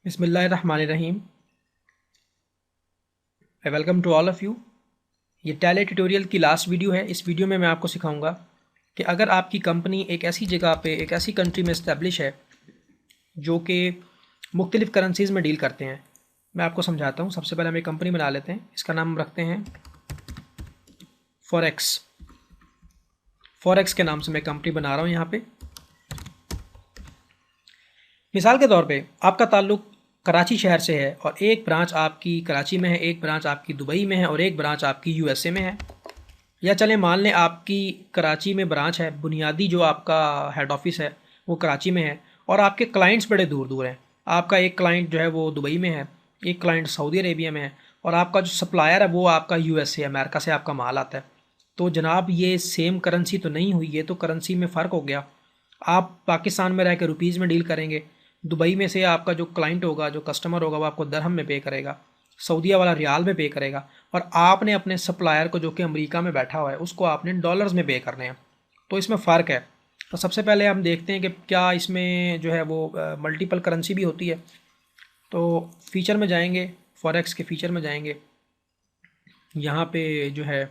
बिस्मिल्लाहिर्रहमानिर्रहीम। Welcome to all of you. ये Tally tutorial की लास्ट वीडियो है। इस वीडियो में मैं आपको सिखाऊंगा कि अगर आपकी कंपनी एक ऐसी जगह पे एक ऐसी कंट्री में इस्टेब्लिश है जो कि मुख्तलिफ़ करेंसीज़ में डील करते हैं। मैं आपको समझाता हूँ। सबसे पहले हम एक कंपनी बना लेते हैं। इसका नाम रखते हैं फॉरेक्स। फॉरेक्स के नाम से मैं कंपनी बना रहा हूँ यहाँ पे। मिसाल के तौर पे आपका ताल्लुक कराची शहर से है और एक ब्रांच आपकी कराची में है, एक ब्रांच आपकी दुबई में है और एक ब्रांच आपकी यूएसए में है। या चलें मान लें आपकी कराची में ब्रांच है, बुनियादी जो आपका हेड ऑफिस है वो कराची में है और आपके क्लाइंट्स बड़े दूर दूर हैं। आपका एक क्लाइंट जो है वो दुबई में है, एक क्लाइंट सऊदी अरेबिया में है और आपका जो सप्लायर है वो आपका यूएसए अमेरिका से आपका माल आता है। तो जनाब ये सेम करेंसी तो नहीं हुई, ये तो करेंसी में फ़र्क हो गया। आप पाकिस्तान में रह के रुपीज़ में डील करेंगे, दुबई में से आपका जो क्लाइंट होगा, जो कस्टमर होगा वो आपको दरहम में पे करेगा, सऊदीया वाला रियाल में पे करेगा और आपने अपने सप्लायर को जो कि अमेरिका में बैठा हुआ है उसको आपने डॉलर्स में पे करने हैं। तो इसमें फ़र्क है। तो सबसे पहले हम देखते हैं कि क्या इसमें जो है वो मल्टीपल करेंसी भी होती है। तो फ़ीचर में जाएंगे, फॉरेक्स के फ़ीचर में जाएंगे। यहाँ पे जो है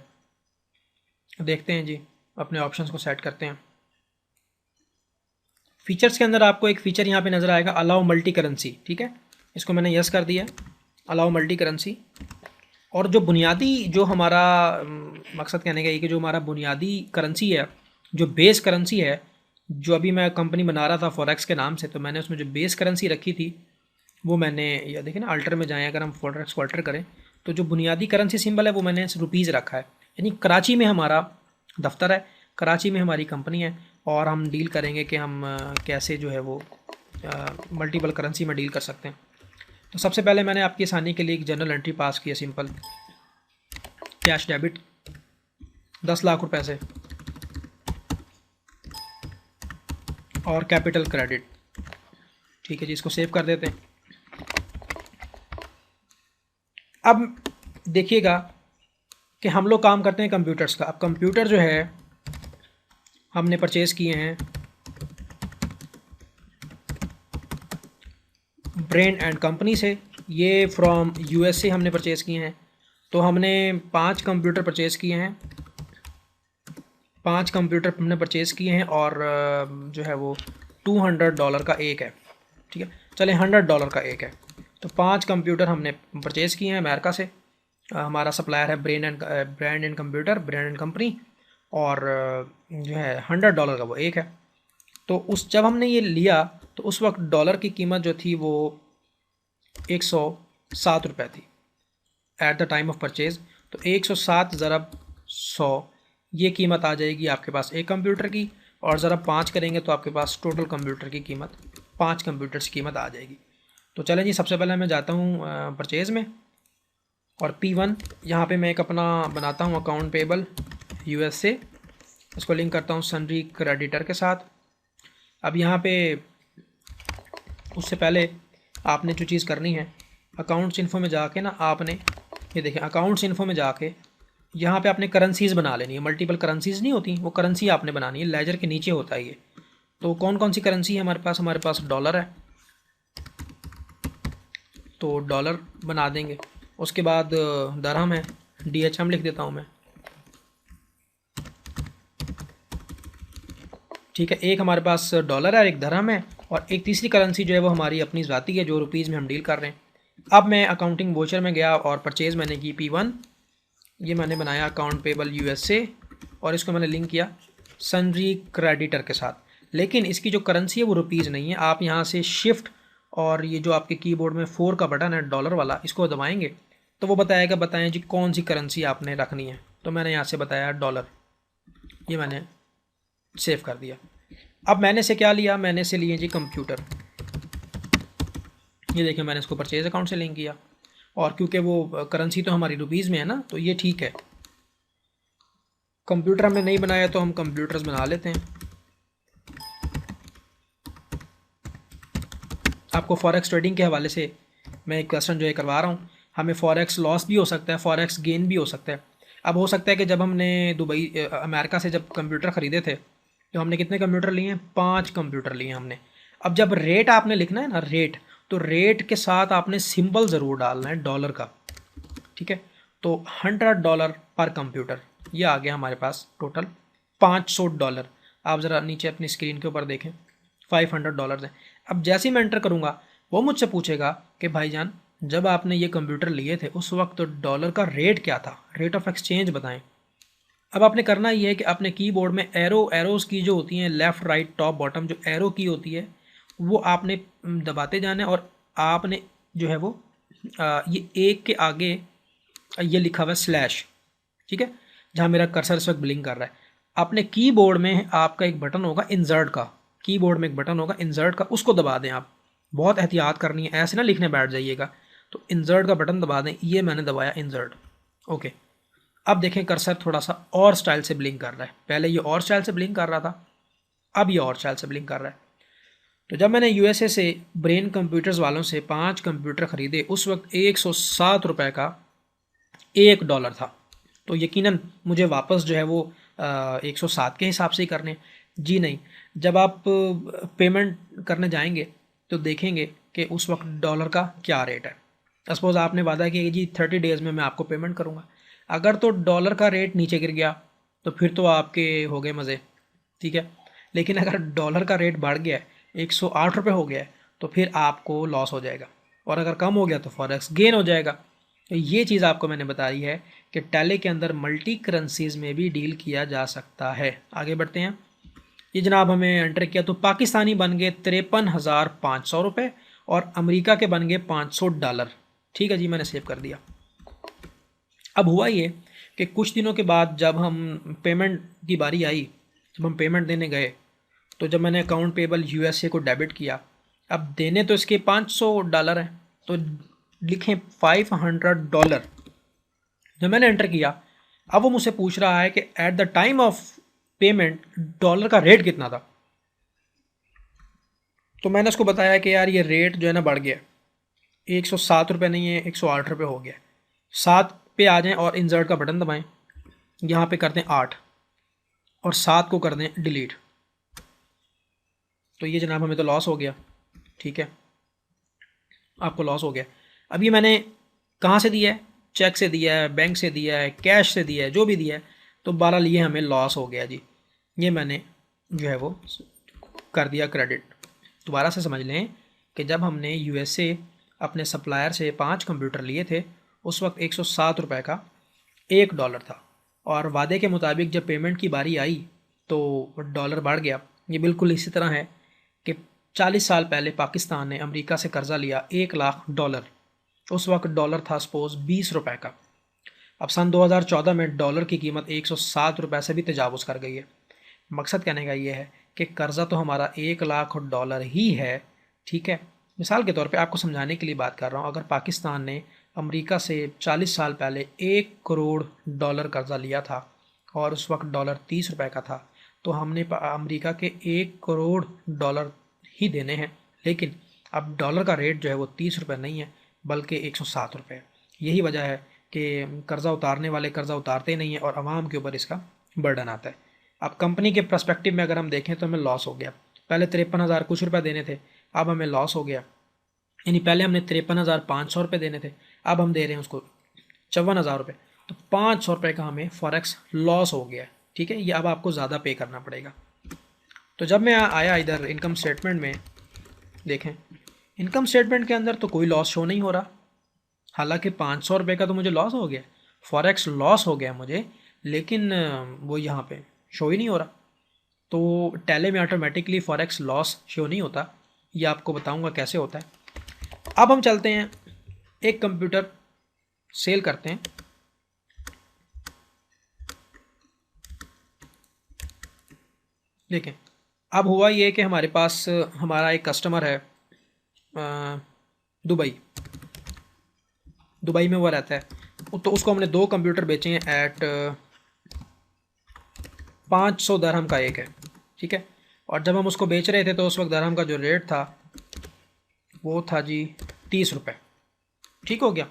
देखते हैं जी, अपने ऑप्शंस को सेट करते हैं। फीचर्स के अंदर आपको एक फ़ीचर यहाँ पे नज़र आएगा, अलाउ मल्टी करेंसी। ठीक है, इसको मैंने यस कर दिया, अलाउ मल्टी करेंसी। और जो बुनियादी जो हमारा मकसद कहने का ये कि जो हमारा बुनियादी करेंसी है, जो बेस करेंसी है, जो अभी मैं कंपनी बना रहा था फॉरेक्स के नाम से, तो मैंने उसमें जो बेस करेंसी रखी थी वो मैंने, या देखिए ना अल्टर में जाएँ, अगर हम फॉरेक्स को अल्टर करें तो जो बुनियादी करेंसी सिंबल है वो मैंने रुपीज़ रखा है। यानी कराची में हमारा दफ्तर है, कराची में हमारी कंपनी है और हम डील करेंगे कि हम कैसे जो है वो मल्टीपल करेंसी में डील कर सकते हैं। तो सबसे पहले मैंने आपकी आसानी के लिए एक जनरल एंट्री पास किया, सिंपल कैश डेबिट 10 लाख रुपए से और कैपिटल क्रेडिट। ठीक है जी, इसको सेव कर देते हैं। अब देखिएगा कि हम लोग काम करते हैं कंप्यूटर्स का। अब कंप्यूटर जो है हमने परचेज़ किए हैं ब्रेन एंड कंपनी से, ये फ्रॉम यूएसए हमने परचेज़ किए हैं। तो हमने 5 कंप्यूटर परचेज़ किए हैं, 5 कंप्यूटर हमने परचेज़ किए हैं और जो है वो $200 का एक है। ठीक है, चले $100 का एक है। तो 5 कंप्यूटर हमने परचेज़ किए हैं अमेरिका से। हमारा सप्लायर है brand and computer, brand and company, और जो है $100 का वो एक है। तो उस जब हमने ये लिया तो उस वक्त डॉलर की कीमत जो थी वो 107 रुपये थी at the time of purchase. तो 107 ज़रब 100, ये कीमत आ जाएगी आपके पास एक कंप्यूटर की, और ज़रा 5 करेंगे तो आपके पास टोटल कंप्यूटर की कीमत, 5 कंप्यूटर्स की कीमत आ जाएगी। तो चलें जी, सबसे पहले मैं जाता हूँ परचेज़ में और P1 यहाँ पे मैं एक अपना बनाता हूँ अकाउंट पेबल यूएसए, इसको लिंक करता हूँ सन्ड्री क्रेडिटर के साथ। अब यहाँ पे उससे पहले आपने जो चीज़ करनी है, अकाउंट्स इन्फो में जाके ना आपने ये देखें, अकाउंट्स इन्फो में जाके यहाँ पे आपने करेंसीज़ बना लेनी है। मल्टीपल करेंसीज़ नहीं होती, वो करेंसी आपने बनानी है। लेजर के नीचे होता है ये। तो कौन कौन सी करेंसी है हमारे पास? हमारे पास डॉलर है, तो डॉलर बना देंगे। उसके बाद दरहम है, DHM लिख देता हूँ मैं। ठीक है, एक हमारे पास डॉलर है, एक दरहम है, और एक तीसरी करेंसी जो है वो हमारी अपनी ज़ाती है, जो रुपीज़ में हम डील कर रहे हैं। अब मैं अकाउंटिंग वोचर में गया और परचेज़ मैंने की P1, ये मैंने बनाया अकाउंट पेबल यूएसए और इसको मैंने लिंक किया सन्ड्री क्रेडिटर के साथ। लेकिन इसकी जो करेंसी है वो रुपीज़ नहीं है। आप यहाँ से शिफ्ट और ये जो आपके कीबोर्ड में 4 का बटन है डॉलर वाला, इसको दबाएंगे तो वो बताएगा, बताएं जी कौन सी करेंसी आपने रखनी है। तो मैंने यहाँ से बताया डॉलर, ये मैंने सेव कर दिया। अब मैंने से क्या लिया? मैंने से लिए जी कंप्यूटर। ये देखिए, मैंने इसको परचेज अकाउंट से लिंक किया और क्योंकि वो करेंसी तो हमारी रुपीज़ में है ना, तो ये ठीक है। कंप्यूटर हमने नहीं बनाया तो हम कंप्यूटर्स बना लेते हैं। आपको फॉरेक्स ट्रेडिंग के हवाले से मैं एक क्वेश्चन जो है करवा रहा हूँ। हमें फॉरेक्स लॉस भी हो सकता है, फॉरेक्स गेन भी हो सकता है। अब हो सकता है कि जब हमने दुबई अमेरिका से जब कंप्यूटर ख़रीदे थे तो हमने कितने कंप्यूटर लिए हैं? 5 कंप्यूटर लिए हमने। अब जब रेट आपने लिखना है ना, रेट, तो रेट के साथ आपने सिंबल ज़रूर डालना है डॉलर का, ठीक है। तो $100 पर कंप्यूटर, ये आ गया हमारे पास टोटल $500। आप ज़रा नीचे अपनी स्क्रीन के ऊपर देखें, $500 है। अब जैसे ही मैं एंटर करूँगा वो मुझसे पूछेगा कि भाईजान जब आपने ये कंप्यूटर लिए थे उस वक्त तो डॉलर का रेट क्या था, रेट ऑफ एक्सचेंज बताएं। अब आपने करना ये है कि अपने कीबोर्ड में एरोज़ की जो होती हैं, लेफ़्ट राइट टॉप बॉटम जो एरो की होती है वो आपने दबाते जाना है, और आपने जो है वो ये एक के आगे ये लिखा हुआ है स्लैश, ठीक है, जहाँ मेरा कर्सर इस वक्त ब्लिंक कर रहा है। अपने कीबोर्ड में आपका एक बटन होगा इंसर्ट का, कीबोर्ड में एक बटन होगा इंसर्ट का, उसको दबा दें आप। बहुत एहतियात करनी है, ऐसे ना लिखने बैठ जाइएगा। तो इंसर्ट का बटन दबा दें, ये मैंने दबाया इंसर्ट, ओके। अब देखें कर्सर थोड़ा सा और स्टाइल से ब्लिंक कर रहा है, पहले ये और स्टाइल से ब्लिंक कर रहा था, अब ये और स्टाइल से ब्लिंक कर रहा है। तो जब मैंने यूएसए से ब्रेन कंप्यूटर्स वालों से 5 कंप्यूटर ख़रीदे उस वक्त $107 का $1 था। तो यकीनन मुझे वापस जो है वो 107 के हिसाब से ही करने। जी नहीं, जब आप पेमेंट करने जाएंगे तो देखेंगे कि उस वक्त डॉलर का क्या रेट है। सपोज़ आपने वादा किया कि जी 30 डेज़ में मैं आपको पेमेंट करूँगा, अगर तो डॉलर का रेट नीचे गिर गया तो फिर तो आपके हो गए मज़े, ठीक है। लेकिन अगर डॉलर का रेट बढ़ गया है, $108 हो गया है, तो फिर आपको लॉस हो जाएगा, और अगर कम हो गया तो फॉरेक्स गेन हो जाएगा। तो ये चीज़ आपको मैंने बताई है कि टैली के अंदर मल्टी करेंसीज में भी डील किया जा सकता है। आगे बढ़ते हैं। ये जनाब हमें एंटर किया तो पाकिस्तानी बन गए $53,500 और अमेरिका के बन गए $500। ठीक है जी, मैंने सेव कर दिया। अब हुआ ये कि कुछ दिनों के बाद जब हम पेमेंट की बारी आई, जब हम पेमेंट देने गए, तो जब मैंने अकाउंट पेबल यूएसए को डेबिट किया, अब देने तो इसके $500 हैं, तो लिखें $500। जब मैंने एंटर किया, अब वो मुझसे पूछ रहा है कि at the time of payment dollar का रेट कितना था। तो मैंने उसको बताया कि यार ये रेट जो है ना बढ़ गया, $107 नहीं है, $108 हो गया। 7 पे आ जाएं और इंसर्ट का बटन दबाएं, यहाँ पे कर दें 8 और 7 को कर दें डिलीट। तो ये जनाब हमें तो लॉस हो गया, ठीक है, आपको लॉस हो गया। अब ये मैंने कहाँ से दिया है, चेक से दिया है, बैंक से दिया है, कैश से दिया है, जो भी दिया है, तो 12 लिए हमें लॉस हो गया जी। ये मैंने जो है वो कर दिया क्रेडिट। दोबारा से समझ लें कि जब हमने यूएसए अपने सप्लायर से 5 कंप्यूटर लिए थे उस वक्त $107 का $1 था, और वादे के मुताबिक जब पेमेंट की बारी आई तो डॉलर बढ़ गया। ये बिल्कुल इसी तरह है कि 40 साल पहले पाकिस्तान ने अमेरिका से कर्ज़ा लिया $1,00,000, उस वक्त डॉलर था सपोज़ $20 का। अब सन 2014 में डॉलर की कीमत $107 से भी तजावुज़ कर गई है। मकसद कहने का ये है कि कर्ज़ा तो हमारा $1,00,000 ही है, ठीक है। मिसाल के तौर पे आपको समझाने के लिए बात कर रहा हूँ, अगर पाकिस्तान ने अमेरिका से 40 साल पहले $1 करोड़ कर्ज़ा लिया था और उस वक्त डॉलर $30 का था, तो हमने अमेरिका के $1 करोड़ ही देने हैं। लेकिन अब डॉलर का रेट जो है वो $30 नहीं है बल्कि $107 है। यही वजह है कि कर्ज़ा उतारने वाले कर्ज़ा उतारते नहीं हैं और आवाम के ऊपर इसका बर्डन आता है। अब कंपनी के पर्सपेक्टिव में अगर हम देखें तो हमें लॉस हो गया। पहले 53,000 कुछ रुपये देने थे, अब हमें लॉस हो गया। यानी पहले हमने 53,500 देने थे, अब हम दे रहे हैं उसको 54,000। तो $500 का हमें फॉरेक्स लॉस हो गया, ठीक है। ये अब आपको ज़्यादा पे करना पड़ेगा। तो जब मैं आया इधर इनकम स्टेटमेंट में, देखें इनकम स्टेटमेंट के अंदर तो कोई लॉस शो नहीं हो रहा, हालांकि $500 का तो मुझे लॉस हो गया, फॉरेक्स लॉस हो गया मुझे, लेकिन वो यहाँ पे शो ही नहीं हो रहा। तो टैली में ऑटोमेटिकली फॉरेक्स लॉस शो नहीं होता, ये आपको बताऊंगा कैसे होता है। अब हम चलते हैं एक कंप्यूटर सेल करते हैं। देखें अब हुआ ये कि हमारे पास हमारा एक कस्टमर है दुबई में वो रहता है, तो उसको हमने 2 कंप्यूटर बेचे हैं एट 500 दरहम का एक है, ठीक है। और जब हम उसको बेच रहे थे तो उस वक्त दरहम का जो रेट था वो था जी $30, ठीक हो गया।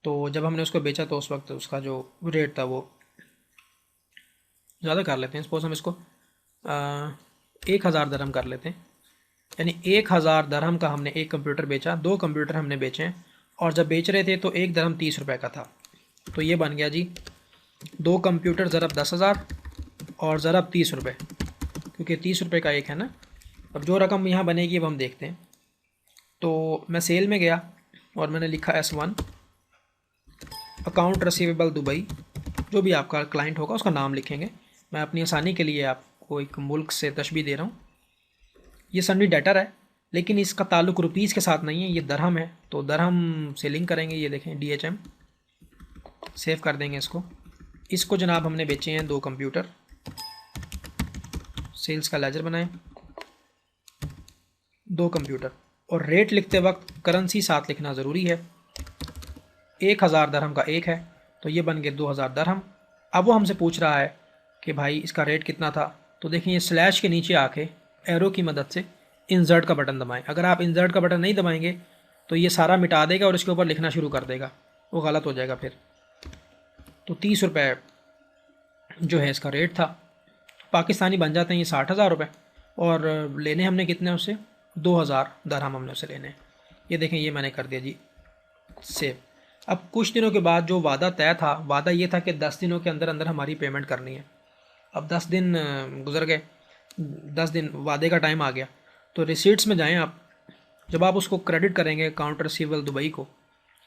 तो जब हमने उसको बेचा तो उस वक्त उसका जो रेट था वो ज़्यादा कर लेते हैं, सपोज हम इसको 1,000 दरहम कर लेते हैं। यानी 1000 दरहम का हमने एक कंप्यूटर बेचा, 2 कंप्यूटर हमने बेचे हैं, और जब बेच रहे थे तो एक दरहम 30 रुपये का था। तो ये बन गया जी 2 कंप्यूटर ज़रब 10,000 और ज़रब 30 रुपये, क्योंकि 30 रुपये का एक है ना। अब जो रकम यहाँ बनेगी अब हम देखते हैं। तो मैं सेल में गया और मैंने लिखा S1 अकाउंट रिसीवेबल दुबई, जो भी आपका क्लाइंट होगा उसका नाम लिखेंगे। मैं अपनी आसानी के लिए आपको एक मुल्क से तशबीह दे रहा हूँ। ये सन्नी डेटर है, लेकिन इसका ताल्लुक रुपीज़ के साथ नहीं है, ये दरहम है, तो दरहम से लिंक करेंगे। ये देखें DHM, सेव कर देंगे इसको। इसको जनाब हमने बेचे हैं 2 कंप्यूटर। सेल्स का लेजर बनाएं, 2 कंप्यूटर, और रेट लिखते वक्त करेंसी साथ लिखना ज़रूरी है। 1000 दरहम का एक है, तो ये बन गए 2000 दरहम। अब वो हमसे पूछ रहा है कि भाई इसका रेट कितना था। तो देखिए ये स्लैश के नीचे आके एरो की मदद से इंसर्ट का बटन दबाएं। अगर आप इंसर्ट का बटन नहीं दबाएंगे तो ये सारा मिटा देगा और इसके ऊपर लिखना शुरू कर देगा, वो गलत हो जाएगा फिर। तो 30 रुपये जो है इसका रेट था, पाकिस्तानी बन जाते हैं ये 60,000 रुपये, और लेने हमने कितने उससे 2000 दरहम हमने उसे लेने। ये देखें ये मैंने कर दिया जी सेव। अब कुछ दिनों के बाद जो वादा तय था, वादा ये था कि 10 दिनों के अंदर अंदर हमारी पेमेंट करनी है। अब 10 दिन गुजर गए, 10 दिन वादे का टाइम आ गया। तो रिसीट्स में जाएं आप, जब आप उसको क्रेडिट करेंगे अकाउंट रिसीवेबल दुबई को,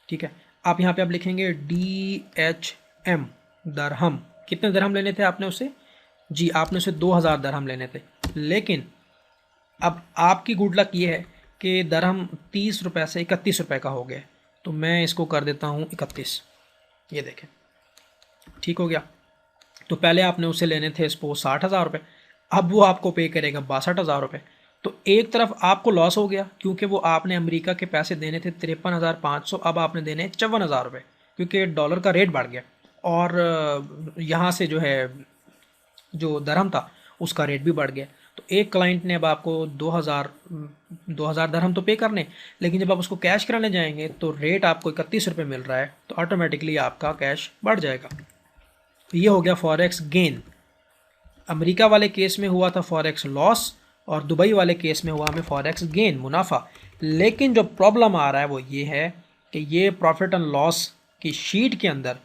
ठीक है, आप यहाँ पे आप लिखेंगे DHM दरहम। कितने दरहम लेने थे आपने उससे जी? आपने उसे 2000 दरहम लेने थे। लेकिन अब आपकी गुड लक ये है कि दरहम 30 रुपये से 31 रुपये का हो गया, तो मैं इसको कर देता हूँ 31। ये देखें ठीक हो गया। तो पहले आपने उसे लेने थे सपोज 60,000 रुपये, अब वो आपको पे करेगा 62,000 रुपये। तो एक तरफ आपको लॉस हो गया, क्योंकि वो आपने अमेरिका के पैसे देने थे 53,500, अब आपने देने 54,000 रुपये, क्योंकि डॉलर का रेट बढ़ गया, और यहाँ से जो है जो दरहम था उसका रेट भी बढ़ गया। तो एक क्लाइंट ने अब आपको 2000 दरहम तो पे करने, लेकिन जब आप उसको कैश कराने जाएंगे तो रेट आपको 31 रुपये मिल रहा है, तो ऑटोमेटिकली आपका कैश बढ़ जाएगा। तो ये हो गया फॉरेक्स गेन। अमेरिका वाले केस में हुआ था फॉरेक्स लॉस, और दुबई वाले केस में हुआ हमें फॉरेक्स गेन, मुनाफा। लेकिन जो प्रॉब्लम आ रहा है वो ये है कि ये प्रॉफिट एंड लॉस की शीट के अंदर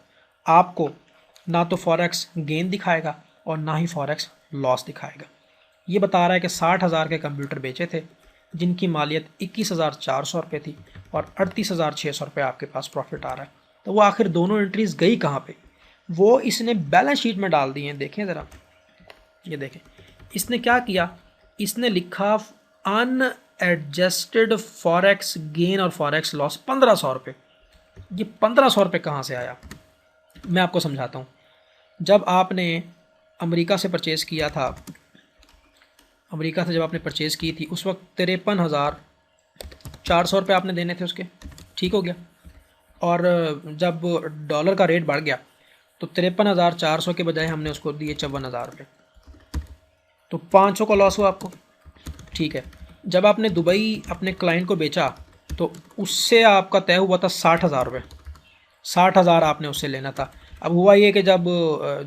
आपको ना तो फॉरेक्स गेन दिखाएगा और ना ही फॉरेक्स लॉस दिखाएगा। ये बता रहा है कि 60,000 के कंप्यूटर बेचे थे जिनकी मालियत 21,400 रुपये थी, और 38,600 रुपये आपके पास प्रॉफिट आ रहा है। तो वो आखिर दोनों एंट्रीज गई कहाँ पे? वो इसने बैलेंस शीट में डाल दी हैं। देखें ज़रा, ये देखें इसने क्या किया, इसने लिखा अनएडजस्टेड फॉरेक्स गेन और फॉरेक्स लॉस 1500 रुपये। ये 1500 रुपये कहाँ से आया? मैं आपको समझाता हूँ। जब आपने अमेरिका से परचेज़ किया था, अमेरिका से जब आपने परचेज़ की थी उस वक्त 53,400 रुपये आपने देने थे उसके, ठीक हो गया। और जब डॉलर का रेट बढ़ गया तो 53,400 के बजाय हमने उसको दिए 54,000 रुपये, तो 500 का लॉस हुआ आपको, ठीक है। जब आपने दुबई अपने क्लाइंट को बेचा तो उससे आपका तय हुआ था 60,000 रुपये, 60,000 आपने उससे लेना था। अब हुआ ये कि जब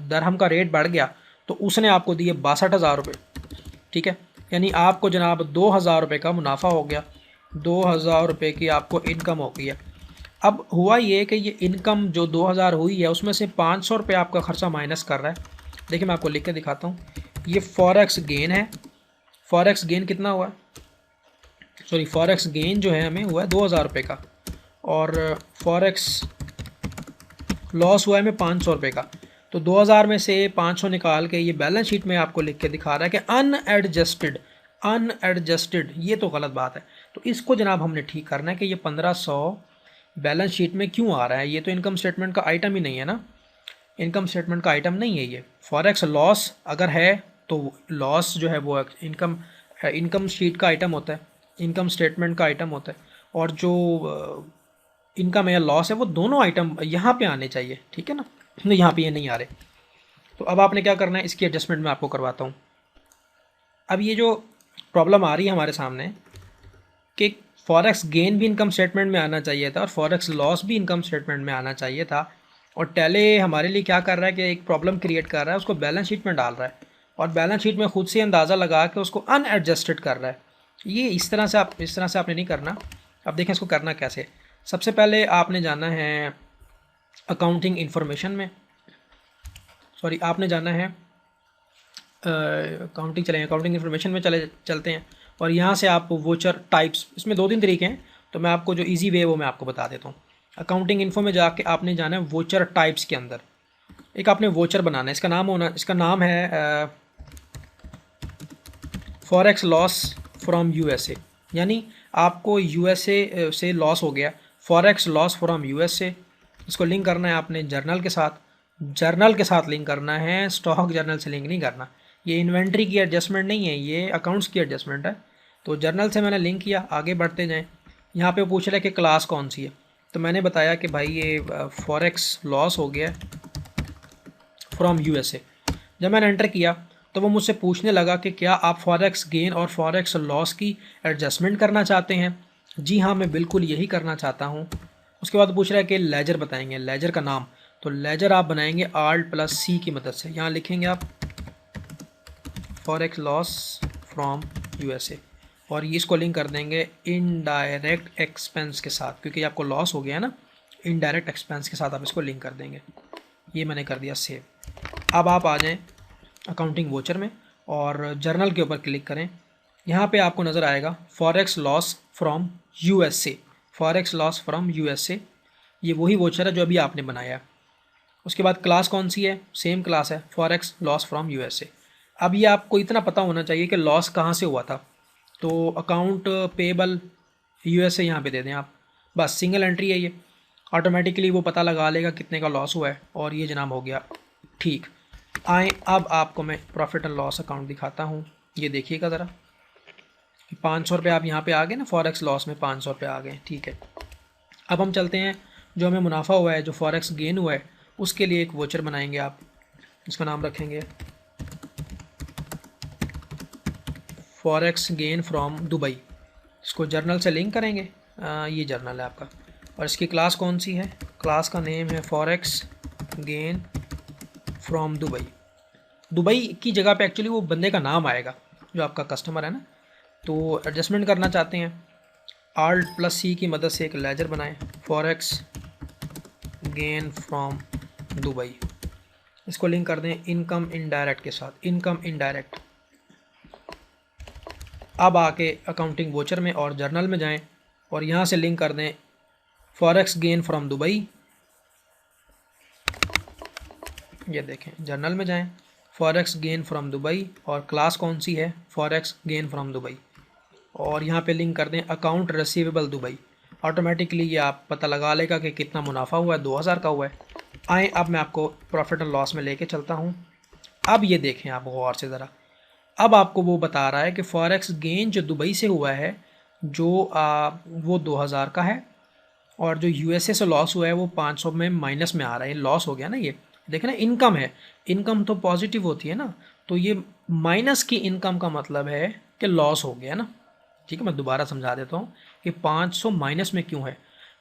दरहम का रेट बढ़ गया तो उसने आपको दिए 62,000 रुपये, ठीक है। यानी आपको जनाब 2,000 रुपये का मुनाफा हो गया, 2,000 रुपये की आपको इनकम हो गई है। अब हुआ ये कि ये इनकम जो 2,000 हुई है उसमें से 500 रुपये आपका ख़र्चा माइनस कर रहा है। देखिए मैं आपको लिख के दिखाता हूँ। ये फॉरेक्स गेन है। फॉरेक्स गेन कितना हुआ है? सॉरी, फॉरेक्स गेन जो है हमें हुआ है 2,000 रुपये का, और फॉरेक्स लॉस हुआ है हमें 500 रुपये का। तो 2,000 में से 500 निकाल के ये बैलेंस शीट में आपको लिख के दिखा रहा है कि अनएडजस्टेड। अनएडजस्टेड ये तो गलत बात है। तो इसको जनाब हमने ठीक करना है कि ये 1500 बैलेंस शीट में क्यों आ रहा है। ये तो इनकम स्टेटमेंट का आइटम ही नहीं है ना, इनकम स्टेटमेंट का आइटम नहीं है ये। फॉरेक्स लॉस अगर है तो लॉस जो है वो इनकम शीट का आइटम होता है, इनकम स्टेटमेंट का आइटम होता है, और जो इनकम या लॉस है वो दोनों आइटम यहाँ पे आने चाहिए, ठीक है ना। तो यहाँ पे ये नहीं आ रहे। तो अब आपने क्या करना है, इसकी एडजस्टमेंट मैं आपको करवाता हूँ। अब ये जो प्रॉब्लम आ रही है हमारे सामने कि फॉरेक्स गेन भी इनकम स्टेटमेंट में आना चाहिए था और फॉरेक्स लॉस भी इनकम स्टेटमेंट में आना चाहिए था, और टैली हमारे लिए क्या कर रहा है कि एक प्रॉब्लम क्रिएट कर रहा है, उसको बैलेंस शीट में डाल रहा है, और बैलेंस शीट में खुद से अंदाज़ा लगा के उसको अनएडजस्टेड कर रहा है। ये इस तरह से आपने नहीं करना। अब देखें इसको करना कैसे। सबसे पहले आपने जाना है अकाउंटिंग इन्फॉर्मेशन में, सॉरी आपने जाना है अकाउंटिंग इन्फॉर्मेशन में चलते हैं, और यहाँ से आप वोचर टाइप्स, इसमें 2-3 तरीके हैं, तो मैं आपको जो इजी वे वो मैं आपको बता देता हूँ। अकाउंटिंग इन्फो में जाके आपने जाना है वोचर टाइप्स के अंदर, एक आपने वोचर बनाना है। इसका नाम है फॉरेक्स लॉस फ्रॉम यूएसए, यानी आपको यूएसए से लॉस हो गया, फॉरेक्स लॉस फ्रॉम यूएसए। इसको लिंक करना है आपने जर्नल के साथ लिंक करना है, स्टॉक जर्नल से लिंक नहीं करना। ये इन्वेंट्री की एडजस्टमेंट नहीं है, ये अकाउंट्स की एडजस्टमेंट है। तो जर्नल से मैंने लिंक किया, आगे बढ़ते जाएं। यहाँ पे पूछ रहा है कि क्लास कौन सी है, तो मैंने बताया कि भाई ये फॉरेक्स लॉस हो गया फ्रॉम यूएसए। जब मैंने एंटर किया तो वो मुझसे पूछने लगा कि क्या आप फॉरेक्स गेन और फॉरेक्स लॉस की एडजस्टमेंट करना चाहते हैं। जी हाँ, मैं बिल्कुल यही करना चाहता हूँ। उसके बाद पूछ रहा है कि लेजर बताएंगे, लेजर का नाम, तो लेजर आप बनाएंगे Alt+C की मदद से। यहाँ लिखेंगे आप फॉरेक्स लॉस फ्रॉम यूएसए, और ये इसको लिंक कर देंगे इनडायरेक्ट एक्सपेंस के साथ, क्योंकि आपको लॉस हो गया है ना, इनडायरेक्ट एक्सपेंस के साथ आप इसको लिंक कर देंगे। ये मैंने कर दिया सेव। अब आप आ जाएं अकाउंटिंग वोचर में और जर्नल के ऊपर क्लिक करें। यहाँ पे आपको नज़र आएगा forex loss from USA, forex loss from USA. ये वही वोचर है जो अभी आपने बनाया। उसके बाद क्लास कौन सी है, सेम क्लास है, फॉरेक्स लॉस फ्रॉम यूएसए। अब ये आपको इतना पता होना चाहिए कि लॉस कहाँ से हुआ था, तो अकाउंट पेबल यूएसए यहाँ पे दे दें आप, बस सिंगल एंट्री है ये, ऑटोमेटिकली वो पता लगा लेगा कितने का लॉस हुआ है, और ये जनाब हो गया ठीक। आए अब आपको मैं प्रॉफिट एंड लॉस अकाउंट दिखाता हूँ। ये देखिएगा ज़रा, 500 रुपये आप यहाँ पे आ गए ना, फॉरेक्स लॉस में 500 रुपये आ गए, ठीक है। अब हम चलते हैं जो हमें मुनाफा हुआ है, जो फॉरेक्स गेन हुआ है, उसके लिए एक वोचर बनाएंगे आप। इसका नाम रखेंगे फॉरेक्स गेन फ्रॉम दुबई। इसको जर्नल से लिंक करेंगे, ये जर्नल है आपका, और इसकी क्लास कौन सी है, क्लास का नेम है forex gain from Dubai. Dubai की जगह पे एक्चुअली वो बंदे का नाम आएगा जो आपका कस्टमर है ना। तो एडजस्टमेंट करना चाहते हैं, Alt+C की मदद से एक लेजर बनाएं, फॉरेक्स गेन फ्रॉम दुबई। इसको लिंक कर दें इनकम इनडायरेक्ट के साथ, इनकम इनडायरेक्ट। अब आके अकाउंटिंग वोचर में और जर्नल में जाएं और यहाँ से लिंक कर दें फॉरेक्स गेन फ्रॉम दुबई। ये देखें, जर्नल में जाएं, फॉरेक्स गेन फ्रॉम दुबई, और क्लास कौन सी है, फॉरेक्स गेन फ्रॉम दुबई, और यहाँ पे लिंक कर दें अकाउंट रिसीवेबल दुबई। ऑटोमेटिकली ये आप पता लगा लेगा कि कितना मुनाफा हुआ है, 2000 का हुआ है। आए अब मैं आपको प्रॉफिट एंड लॉस में लेके चलता हूँ। अब ये देखें आप गौर से ज़रा, अब आपको वो बता रहा है कि फॉरेक्स गेन जो दुबई से हुआ है जो वो 2000 का है, और जो यूएसए से लॉस हुआ है वो 500 में माइनस में आ रहा है, लॉस हो गया ना। ये देखें ना, इनकम है, इनकम तो पॉजिटिव होती है ना, तो ये माइनस की इनकम का मतलब है कि लॉस हो गया ना। ठीक है, मैं दोबारा समझा देता हूँ कि 500 माइनस में क्यों है।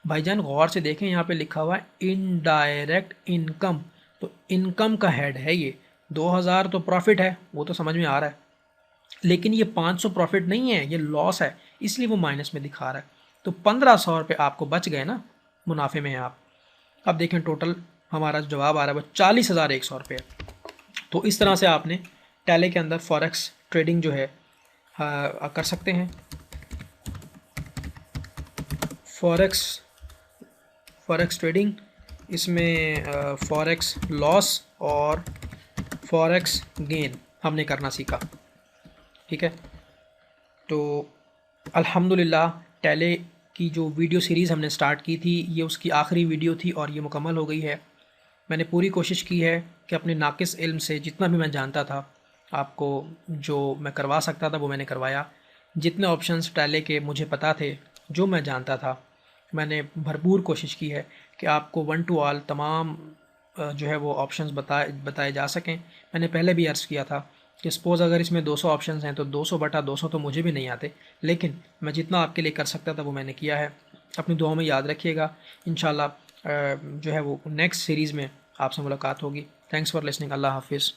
भाईजान गौर से देखें, यहाँ पे लिखा हुआ है इनडायरेक्ट इनकम, तो इनकम का हेड है ये। 2000 तो प्रॉफिट है, वो तो समझ में आ रहा है, लेकिन ये 500 प्रॉफिट नहीं है, ये लॉस है, इसलिए वो माइनस में दिखा रहा है। तो 1500 रुपये आपको बच गए ना, मुनाफे में हैं आप। अब देखें टोटल हमारा जो जवाब आ रहा है वो 40,100 रुपये। तो इस तरह से आपने टैली के अंदर फॉरेक्स ट्रेडिंग जो है कर सकते हैं। फॉरेक्स ट्रेडिंग, इसमें फॉरेक्स लॉस और फॉरेक्स गेन हमने करना सीखा। ठीक है, तो अल्हम्दुलिल्लाह टैली की जो वीडियो सीरीज़ हमने स्टार्ट की थी, ये उसकी आखिरी वीडियो थी और ये मुकम्मल हो गई है। मैंने पूरी कोशिश की है कि अपने नाकिस इल्म से जितना भी मैं जानता था, आपको जो मैं करवा सकता था वो मैंने करवाया। जितने ऑप्शंस टैली के मुझे पता थे, जो मैं जानता था, मैंने भरपूर कोशिश की है कि आपको वन टू ऑल तमाम जो है वो ऑप्शंस बताए जा सकें। मैंने पहले भी अर्ज़ किया था कि सपोज़ अगर इसमें 200 ऑप्शंस हैं तो 200/200 तो मुझे भी नहीं आते, लेकिन मैं जितना आपके लिए कर सकता था वो मैंने किया है। अपनी दुआ में याद रखिएगा। इंशाल्लाह जो है वो नेक्स्ट सीरीज़ में आपसे मुलाकात होगी। Thanks for listening. अल्लाह हाफिज़।